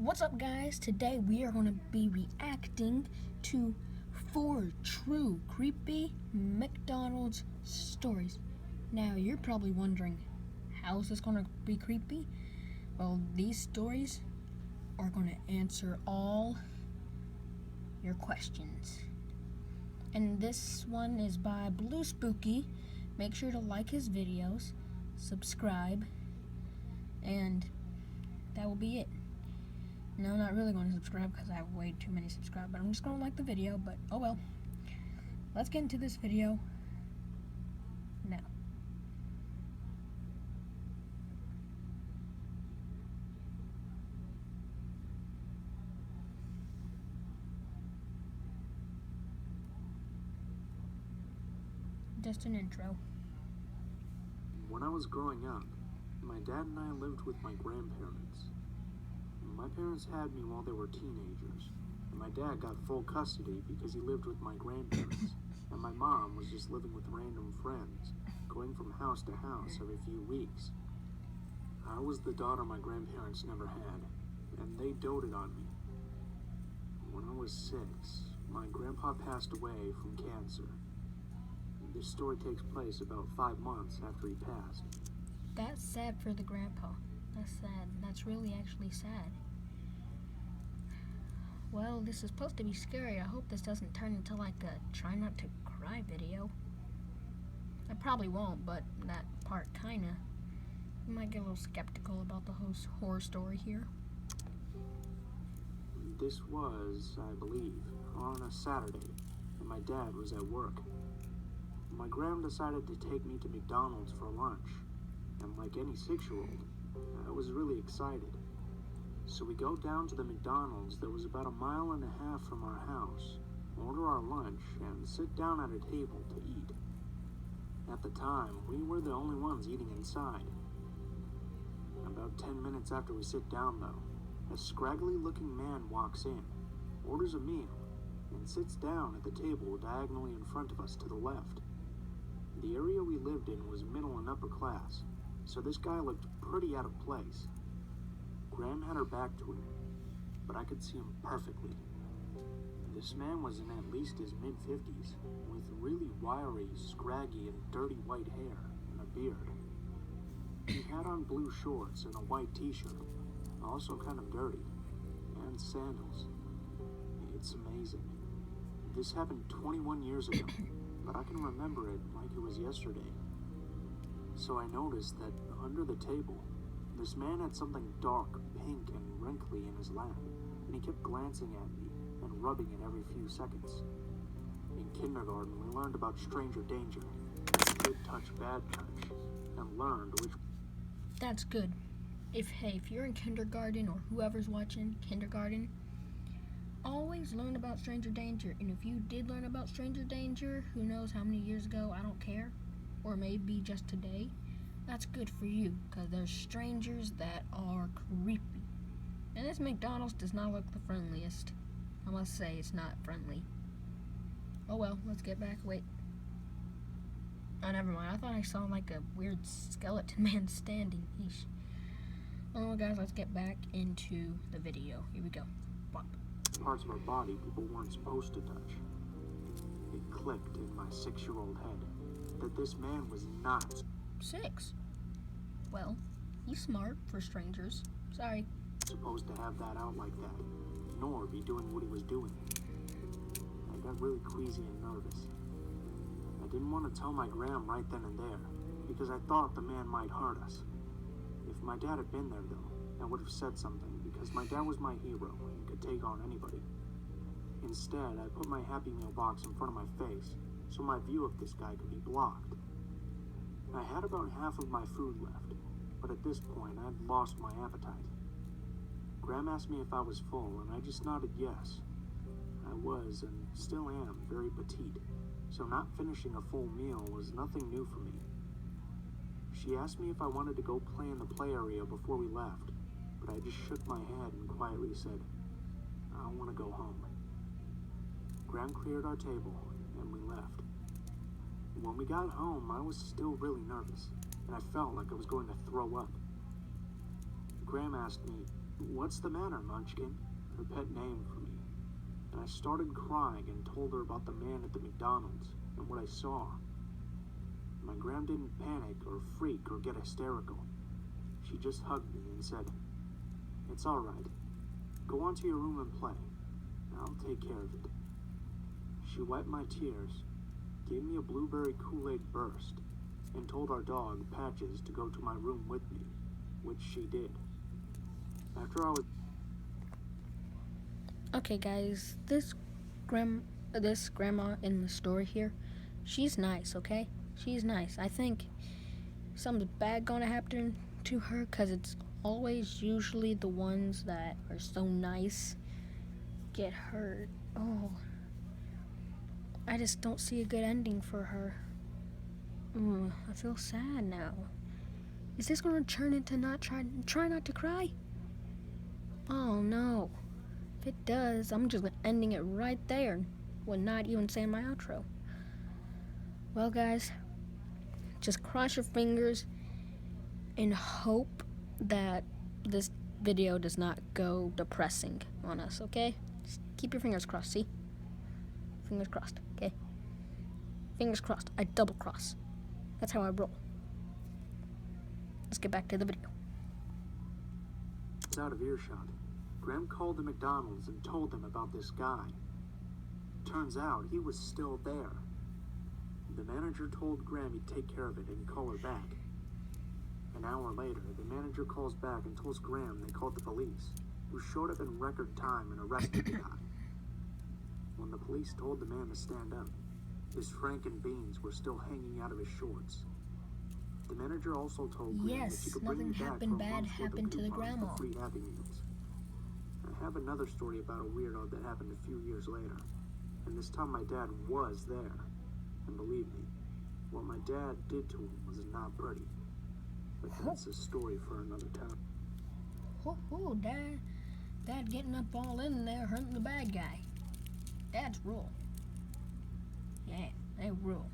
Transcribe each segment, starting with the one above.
What's up, guys? Today we are going to be reacting to 4 true creepy McDonald's stories. Now, you're probably wondering, how is this going to be creepy? Well, these stories are going to answer all your questions. And this one is by Blue Spooky. Make sure to like his videos, subscribe, and that will be it. No, not really going to subscribe because I have way too many subscribers, but I'm just going to like the video, but oh well. Let's get into this video now. Just an intro. When I was growing up, my dad and I lived with my grandparents. My parents had me while they were teenagers, and my dad got full custody because he lived with my grandparents, and my mom was just living with random friends, going from house to house every few weeks. I was the daughter my grandparents never had, and they doted on me. When I was 6, my grandpa passed away from cancer. This story takes place about 5 months after he passed. That's sad for the grandpa. That's sad. That's really actually sad. Well, this is supposed to be scary. I hope this doesn't turn into like a try not to cry video. I probably won't, but that part kinda. You might get a little skeptical about the whole horror story here. This was, I believe, on a Saturday, and my dad was at work. My gram decided to take me to McDonald's for lunch, and like any 6-year-old, I was really excited. So we go down to the McDonald's that was about 1.5 miles from our house, order our lunch, and sit down at a table to eat. At the time, we were the only ones eating inside. About 10 minutes after we sit down, though, a scraggly-looking man walks in, orders a meal, and sits down at the table diagonally in front of us to the left. The area we lived in was middle and upper class, so this guy looked pretty out of place. Graham had her back to him, but I could see him perfectly. This man was in at least his mid-50s, with really wiry, scraggy, and dirty white hair and a beard. He had on blue shorts and a white t-shirt, also kind of dirty, and sandals. It's amazing. This happened 21 years ago, but I can remember it like it was yesterday. So I noticed that under the table, this man had something dark, pink, and wrinkly in his lap, and he kept glancing at me and rubbing it every few seconds. In kindergarten, we learned about stranger danger, good touch, bad touch, and learned which... That's good. If you're in kindergarten or whoever's watching kindergarten, always learn about stranger danger. And if you did learn about stranger danger, who knows how many years ago, I don't care, or maybe just today, that's good for you, because there's strangers that are creepy. And this McDonald's does not look the friendliest. I must say, it's not friendly. Oh well, let's get back. Wait. Oh, never mind. I thought I saw like a weird skeleton man standing. Yeesh. Oh, guys, let's get back into the video. Here we go. Bop. Parts of our body people weren't supposed to touch. It clicked in my 6-year-old head that this man was not 6. Well, he's smart for strangers. Sorry. Supposed to have that out like that, nor be doing what he was doing. I got really queasy and nervous. I didn't want to tell my gram right then and there, because I thought the man might hurt us. If my dad had been there, though, I would have said something, because my dad was my hero and could take on anybody. Instead, I put my Happy Meal box in front of my face, so my view of this guy could be blocked. I had about half of my food left, but at this point I had lost my appetite. Graham asked me if I was full, and I just nodded yes. I was, and still am, very petite, so not finishing a full meal was nothing new for me. She asked me if I wanted to go play in the play area before we left, but I just shook my head and quietly said, I want to go home. Graham cleared our table, and we left. When we got home, I was still really nervous, and I felt like I was going to throw up. Graham asked me, "What's the matter, Munchkin?" her pet name for me. And I started crying and told her about the man at the McDonald's and what I saw. My gram didn't panic or freak or get hysterical. She just hugged me and said, "It's all right. Go on to your room and play. I'll take care of it." She wiped my tears, gave me a blueberry Kool-Aid burst, and told our dog, Patches, to go to my room with me, which she did. After I was... Okay, guys, this grandma in the story here, she's nice, okay? She's nice. I think something bad gonna happen to her, because it's always usually the ones that are so nice get hurt. Oh, I just don't see a good ending for her. I feel sad now. Is this gonna turn into try not to cry? Oh no. If it does, I'm just ending it right there with not even saying my outro. Well, guys, just cross your fingers and hope that this video does not go depressing on us, okay? Just keep your fingers crossed, see? Fingers crossed, okay? Fingers crossed. I double cross. That's how I roll. Let's get back to the video. out of earshot, Graham called the McDonald's and told them about this guy. Turns out he was still there. The manager told Graham he'd take care of it and call her back. An hour later, the manager calls back and tells Graham they called the police, who showed up in record time and arrested the guy. When the police told the man to stand up, his franken beans were still hanging out of his shorts. The manager also told Graham that she could bring him back for a month's worth of coupons for free Happy Meals. I have another story about a weirdo that happened a few years later, and this time my dad was there. And believe me, what my dad did to him was not pretty. But that's a story for another time. Oh, Dad getting up all in there, hunting the bad guy. Dad's rule. Yeah, they rule.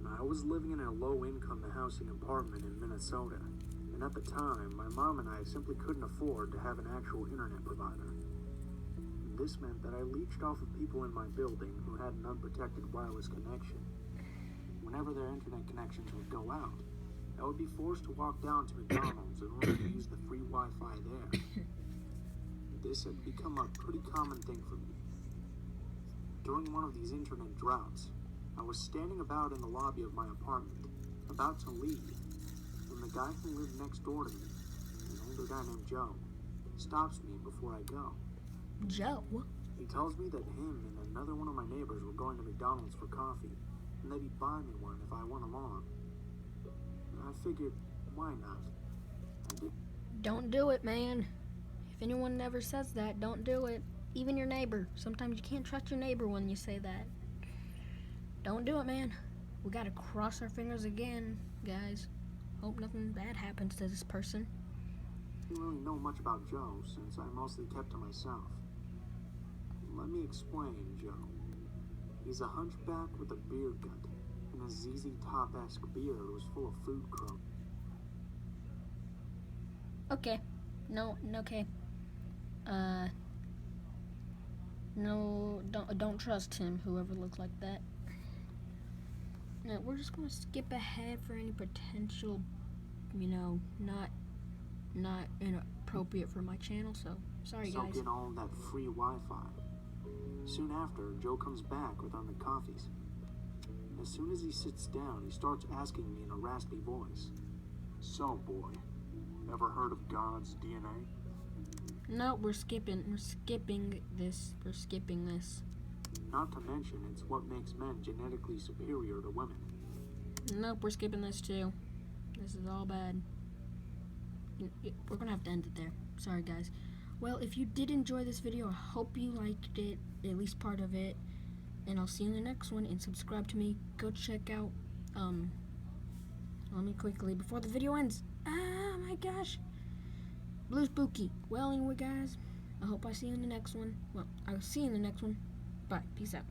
I was living in a low-income housing apartment in Minnesota, and at the time, my mom and I simply couldn't afford to have an actual internet provider. This meant that I leached off of people in my building who had an unprotected wireless connection. Whenever their internet connections would go out, I would be forced to walk down to McDonald's in order to use the free Wi-Fi there. This had become a pretty common thing for me. During one of these internet droughts, I was standing about in the lobby of my apartment, about to leave, when the guy who lived next door to me, an older guy named Joe, stops me before I go. Joe? He tells me that him and another one of my neighbors were going to McDonald's for coffee, and that he'd buy me one if I went along. I figured, why not? I did. Don't do it, man. If anyone ever says that, don't do it. Even your neighbor. Sometimes you can't trust your neighbor when you say that. Don't do it, man. We gotta cross our fingers again, guys. Hope nothing bad happens to this person. I didn't really know much about Joe, since I mostly kept to myself. Let me explain Joe. He's a hunchback with a beer gut, and a ZZ Top-esque beard was full of food crumbs. Okay. No, okay. No, don't trust him, whoever looks like that. No, we're just gonna skip ahead for any potential, not inappropriate for my channel, so sorry guys. Soak in all that free Wi-Fi. Soon after, Joe comes back with our McCoffees. As soon as he sits down, he starts asking me in a raspy voice, "So, boy, ever heard of God's DNA?" No, we're skipping this. Not to mention, it's what makes men genetically superior to women. Nope, we're skipping this too. This is all bad. We're gonna have to end it there. Sorry, guys. Well, if you did enjoy this video, I hope you liked it, at least part of it. And I'll see you in the next one, and subscribe to me. Go check out, let me quickly, before the video ends. Oh my gosh. Blue Spooky. Well, anyway, guys, I hope I see you in the next one. Well, I'll see you in the next one. Bye. Peace out.